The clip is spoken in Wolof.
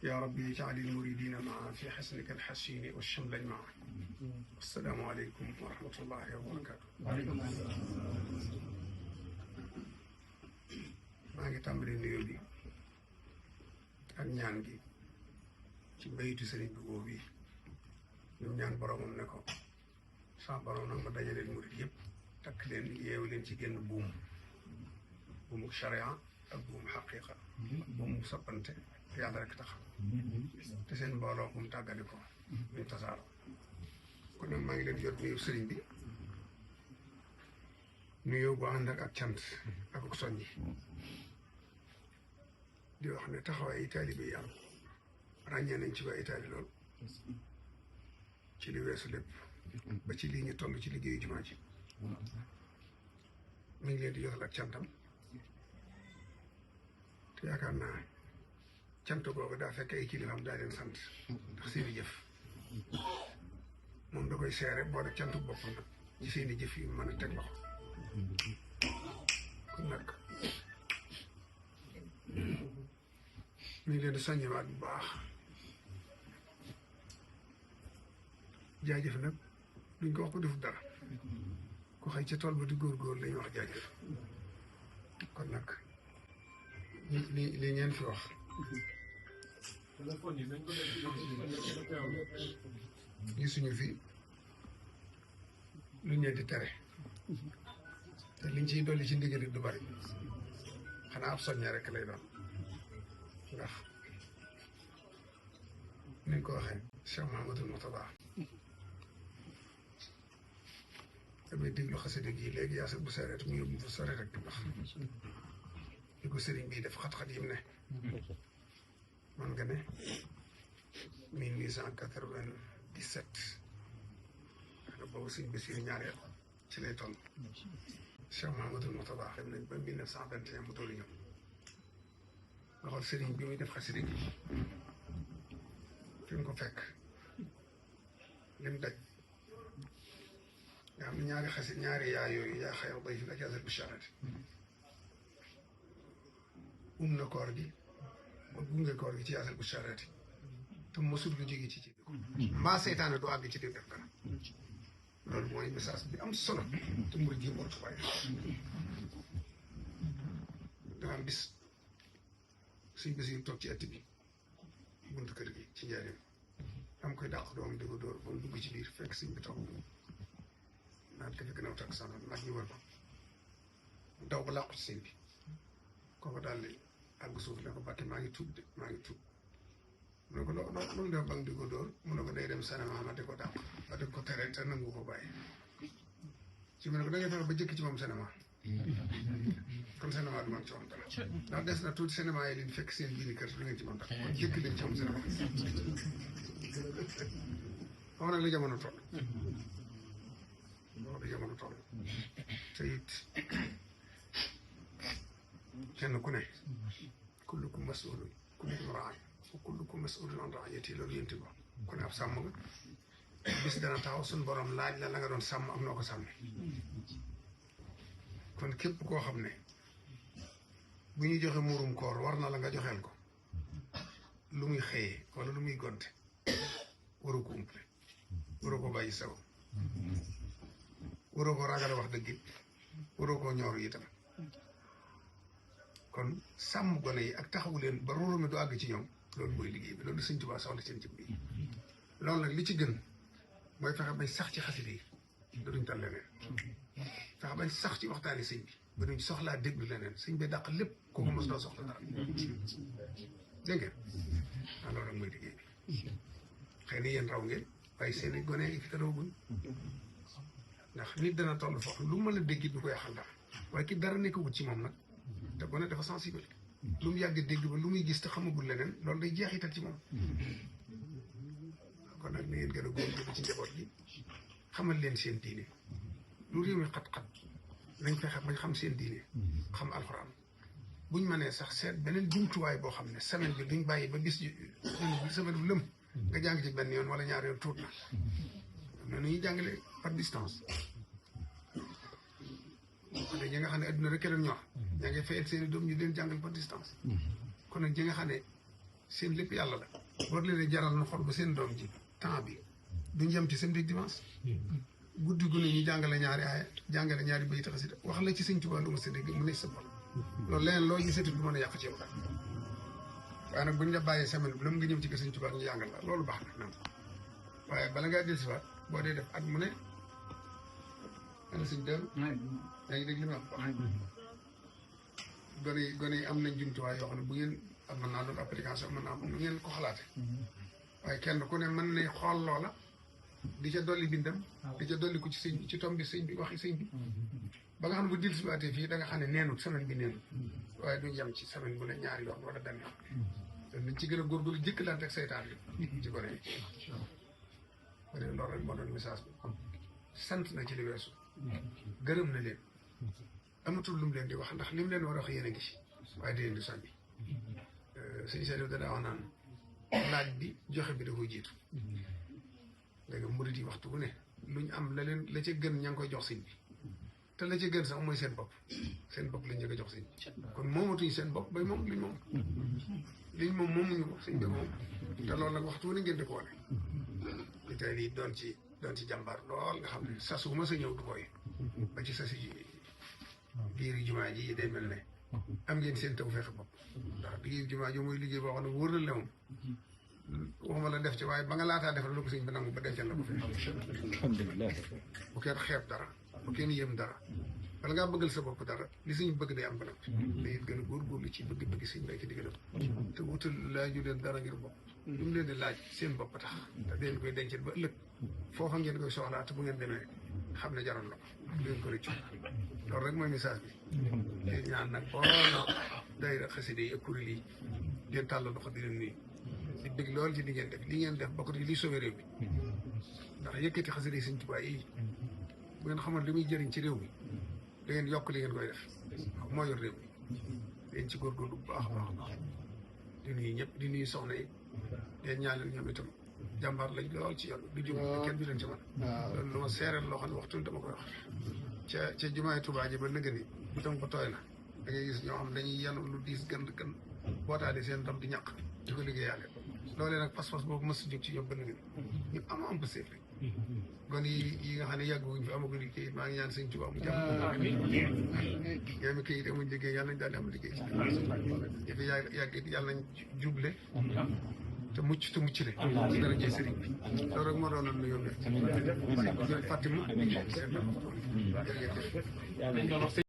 يا ربي اجعل المريدين معا في حسنك الحسين والشمل معا. السلام عليكم ورحمة الله وبركاته. waaleykum salaam. maa ngi tàmbali nuyoo bi ak ñaan gi ci bayitu sëriñ bi boobu bi ñoom ñaan boromam ne ko sa borom nag ma dajaleen murid yëpp takk leen yeewu leen ci génn buumu sharia ak buumu xaqiqa ak buumu soppante te yàlla rek tax te seen mbooloo bu mu tàggale ko ñu tasaaroo. kon nag maa ngi leen jot nuyu sëriñ bi nuyoo bu ànd ak cant ak soññi di wax ne taxawaay taalibe yi am ràññee nañ ci waa Italie lool ci li weesu lépp ba ci lii ñu toll ci liggéeyu jumaa ji mi ngi leen di jotal ak cantam te yaakaar naa cant googu daa fekk ay kilifaam daa leen sant ndax seeni jëf moom da koy seere boole cantu boppam nag ci seeni jëf yi mën a teg loxo kon nag mi ngi leen di soññewaat bu baax jaajëf nag duñ ko wax ko defut dara ku xëy ca tool ba di góor-góor lañuy wax jaajëf kon nag li ngeen fi wax gisuñu fi luñ leen di tere te liñ ciy dolli ci ndigalit du bari xanaa ab soññe rek lay doon ndax ni ko waxee Cheikh Mouhamadul Mourtada damay déglu xasida gi léegi yaasal bu sareet mu yóbbu fa sore rek ndax li ko sëriñ bii def xat-xat yim ne man nga ne 1897 xanaa boobu sëñ Basiir ñaareel ci lay toll Cheikh Mouhamadul Mourtada xam nañ ba 1921 mu toll ñëw nga xool sëriñ bi muy def xasida gi fi mu ko fekk lim daj nga xam ne ñaari yaa yooyu yaa xayma bay fi la jaasal bu charati na koor gi ba gunge koor gi ci yaasal bu charati te mosul lu jóge ci ko mbaa seytaane du àgg ci di def dara loolu mooy message bi am solo te murid yi war bàyyi dafa am bis suñ bés yi toog ci ëtt bi buntu kër gi ci njaareem am koy dàq doom di ko dóor ba mu dugg ci biir fekk sëñ bi toog naan ko fi gën a takk sanam nag ñu war ko daw ba làqu ci sëñ bi kooku daal di àgg suuf ne ko Mbàkke maa ngi tuub de maa ngi tuub mu ne ko loolu def ba nga di ko dóor mu ne ko day dem cinéma ma di ko dàq ma di ko tere te nangu ko bàyyi ci mu ne ko da ngay fexe ba jëkk ci moom cinéma kon cinéma du man ci moom dara ndax des na tuuti cinéma yi liñ fekk seen biir kër du ngeen ci moom dara kon jëkk leen ci moom cinéma xam nag li jamono toll loolu li jamono toll te it kenn ku ne kullukum mas'ulun kullukum raa'in wa kullukum mas'ulun an ra'iyyatihi loolu yénti ko ku ne ab sàmm nga bis dana taxaw suñ borom laaj la nga doon sàmm ak noo ko sàmmee kon képp koo xam ne bu ñuy joxe muurum koor war na la nga joxeel ko lu muy xëyee wala lu muy gonte waru ko umple waroo ko bàyyi saw waroo ko ragal wax dëgg it waroo koo ñooru itam kon sàmm gone yi ak taxawu leen ba ruuru mi du àgg ci ñoom loolu mooy liggéey bi loolu Sëñ Tuubaa soxla seen jëm bi loolu nag li ci gën mooy fexe bañ sax ci xasida yi da duñ tal leneen fexe bañ sax ci waxtaani sëñ bi ba duñ soxlaa déglu leneen sëñ bi dàq lépp kooku mos doo soxla dara dégg ngeen loolu nag mooy liggéey bi xëy na yéen raw ngeen waaye seen i gone yi fi tarawaguñ ndax nit dana toll foofu lu mën a dégg du ko yàqal dara waaye ki dara nekkagut ci moom nag te gone dafa sensible lu mu yàgg dégg ba lu muy gis te xamagul leneen loolu day jeexital ci moom kon nag na ngeen gën a góorgóorlu ci njaboot gi xamal leen seen diine lu réew mi xat-xat nañ fexe bañ xam seen diine xam alxuraan buñ mënee sax seet beneen jumtuwaay boo xam ne semaine bi duñ bàyyi ba bis semaine bu lëm nga jàng ci benn yoon wala ñaari yoon tuut na noonu ñuy jàngale par distance te ñi nga xam ne adduna rek leen ñor ñaa ngi fayal seen i doom ñu leen jàngal par distance kon nag ñi nga xam ne seen lépp yàlla la war leen jaral na xol ba seen doom ji temps bi duñ yem ci samedi dimanche guddi gu ne ñu jàngale ñaari aaya jàngale ñaari bayit xasida wax la ci sëñ Tuubaa lu ma sa dégg mu ne sa bol loolu leneen loo gisati du mën a yàq ci yow daal waaye nag buñ la bàyyee semaine bi lam nga ñëw ci kër sëñ Tuubaa ñu jàngal la loolu baax na waaye bala ngaa dellusiwaat boo dee def at mu ne ana sëñ dellu yaa ngi dégg li ma wax gone yi am nañ jumtuwaay yoo xam ne bu ngeen am mën naa doon application mën naa am nu ngeen ko xalaate waaye kenn ku ne mën ne xool loola di ca dolli bindam di ca dolli ko ci sëñ bi ci tom bi sëñ bi waxi sëñ bi ba nga xam ne bu dil siwaatee fii da nga xam ne neenut semaine bi neenut waaye duñ yem ci semaine bu ne ñaari yoon wala benn yoon te nañ ci gën a góorgóorlu jëkkalante ak saytaan bi ci gone yi ba dee loolu rek moo doon message bi sant na ci li weesu gërëm na leen amatul lu mu leen di wax ndax li mu leen war a wax yéen a ngi ci waaye di leen di soññi sëñ Saliou da daa wax naan laaj bi joxe bi da koy jiitu léegi murid yi waxtu bu ne luñ am la leen la ca gën ña ngi koy jox sëñ bi te la ca gën sax mooy seen bopp lañ njëkk a jox sëñ bi kon moomatuñ seen bopp bay moom liñ moom moomuñu ko sëñ bi moom te loolu nag waxtu bu ne ngeen di ko wane li tey lii doon ci jàmbaar lool nga xam ne sasu ma sa ñëw du koy ba ci sasi biir jumaa ji day mel ne am ngeen seen taw feexe bopp ndax liggéey jumaa ji mooy liggéey boo xam ne wóor na la moom waxuma la def ci waaye ba nga laataa defal lu ko sëñ bi nangu ba dencal la ko fi alhamdulilah bu kenn xeeb dara bu kenn yëm dara bala ngaa bëggal sa bopp dara li suñu bëgg day am ba nag day gën a góorgóorlu ci bëgg-bëgg sëñ bay ci digganam te wutal laaju leen dara ngir bopp lu mu leen di laaj seen bopp tax te deen koy dencal ba ëllëg foofa ngeen koy soxlaa te bu ngeen demee xam ne jaroon la ko du ngeen ko rëccu loolu rek mooy message bi leen ñaan nag boo daayira xasida yi ak kuréel yi leen tàllal loxo di leen nuyu di bëgg loolu ci li ngeen def bokk di li sauvé réew mi ndax yëkkati xasida yi sëñ Tuubaa yi bu ngeen xamoon li muy jëriñ ci réew mi da ngeen yokk li ngeen koy def moo yor réew mi leen ci góorgóorlu bu baax a baax di nuyu ñëpp di nuyu soxna yi leen ñaanal ñoom itam jàmbaar lañ lool ci yoon du jub kenn du leen ci man loolu lu ma seereel loo xam ne waxtu dama koy wax ca jumaay Tuubaa ji ba nëgë ni itam ko tooy na da ngay gis ñoo xam dañuy yanu lu diis gën bootaale seen ndam di ñàq di ko liggéeyaale loolee nag pas-pas boobu mës a jóg ci ñoom ba nëgë ni ñu am ba séef gon yi nga xam ne yàgguñ fi amaguñ liggéey maa ngi ñaan sëñ Tuubaa mu jàmm ñoom i kayit amuñ liggéey yàlla nañ daal di am liggéey ci fi yàgg yàlla nañ juble te mucc le ci dara jëy sëriñ bi loolu rek moo doonoon nu yóbbee Fatima seen